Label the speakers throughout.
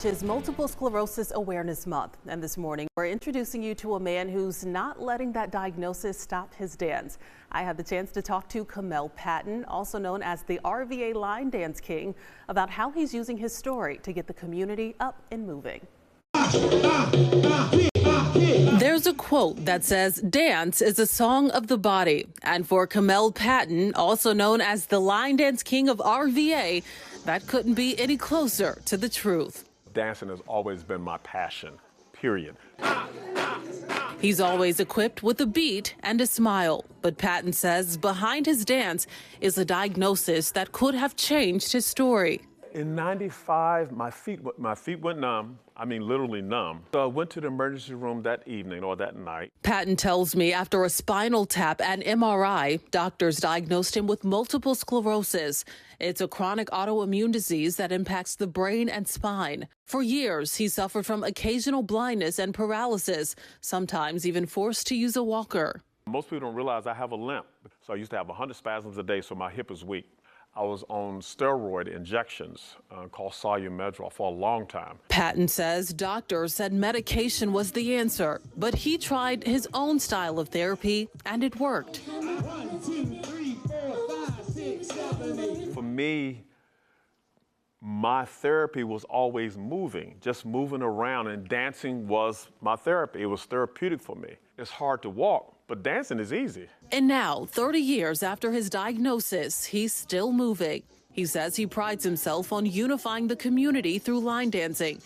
Speaker 1: Is Multiple Sclerosis Awareness Month, and this morning we're introducing you to a man who's not letting that diagnosis stop his dance. I had the chance to talk to Kamel Patton, also known as the RVA Line Dance King, about how he's using his story to get the community up and moving. There's a quote that says, "Dance is a song of the body." And for Kamel Patton, also known as the Line Dance King of RVA, that couldn't be any closer to the truth.
Speaker 2: Dancing has always been my passion, period.
Speaker 1: He's always equipped with a beat and a smile, but Patton says behind his dance is a diagnosis that could have changed his story.
Speaker 2: In '95, my feet went numb. I mean, literally numb. So I went to the emergency room that evening or that night.
Speaker 1: Patton tells me after a spinal tap and MRI, doctors diagnosed him with multiple sclerosis. It's a chronic autoimmune disease that impacts the brain and spine. For years, he suffered from occasional blindness and paralysis, sometimes even forced to use a walker.
Speaker 2: Most people don't realize I have a limp. So I used to have 100 spasms a day, so my hip is weak. I was on steroid injections called Solumedrol for a long time.
Speaker 1: Patton says doctors said medication was the answer, but he tried his own style of therapy and it worked.
Speaker 3: 1, 2, 3, 4, 5, 6, 7, 8.
Speaker 2: For me, my therapy was always moving, just moving around, and dancing was my therapy. It was therapeutic for me. It's hard to walk, but dancing is easy.
Speaker 1: And now, 30 years after his diagnosis, he's still moving. He says he prides himself on unifying the community through line dancing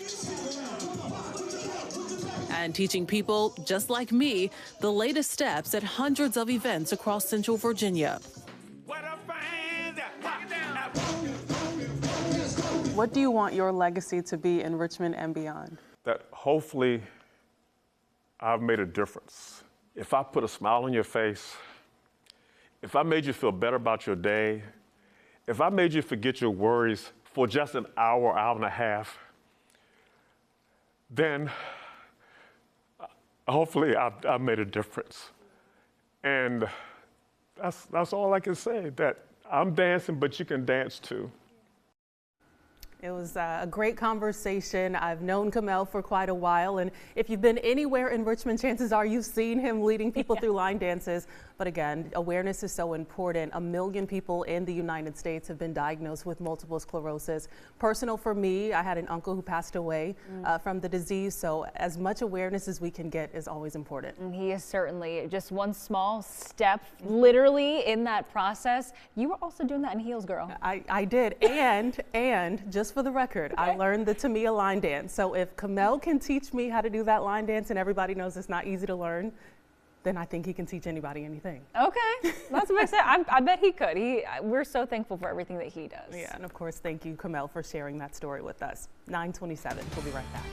Speaker 1: and teaching people just like me the latest steps at hundreds of events across Central Virginia. What do you want your legacy to be in Richmond and beyond?
Speaker 2: That hopefully I've made a difference. If I put a smile on your face, if I made you feel better about your day, if I made you forget your worries for just an hour, hour and a half, then hopefully I've made a difference. And that's all I can say, that I'm dancing, but you can dance too.
Speaker 1: It was a great conversation. I've known Kamel for quite a while, and if you've been anywhere in Richmond, chances are you've seen him leading people through line dances. But again, awareness is so important. 1 million people in the United States have been diagnosed with multiple sclerosis. Personal for me, I had an uncle who passed away from the disease, so as much awareness as we can get is always important.
Speaker 4: And he is certainly just one small step, literally, in that process. You were also doing that in heels, girl.
Speaker 1: I did, and just for the record, I learned the Tamia line dance. So if Kamel can teach me how to do that line dance, and everybody knows it's not easy to learn, then I think he can teach anybody anything.
Speaker 4: Okay, that's what I said. I bet he could. We're so thankful for everything that he does.
Speaker 1: Yeah, and of course, thank you, Kamel, for sharing that story with us. 9:27, we'll be right back.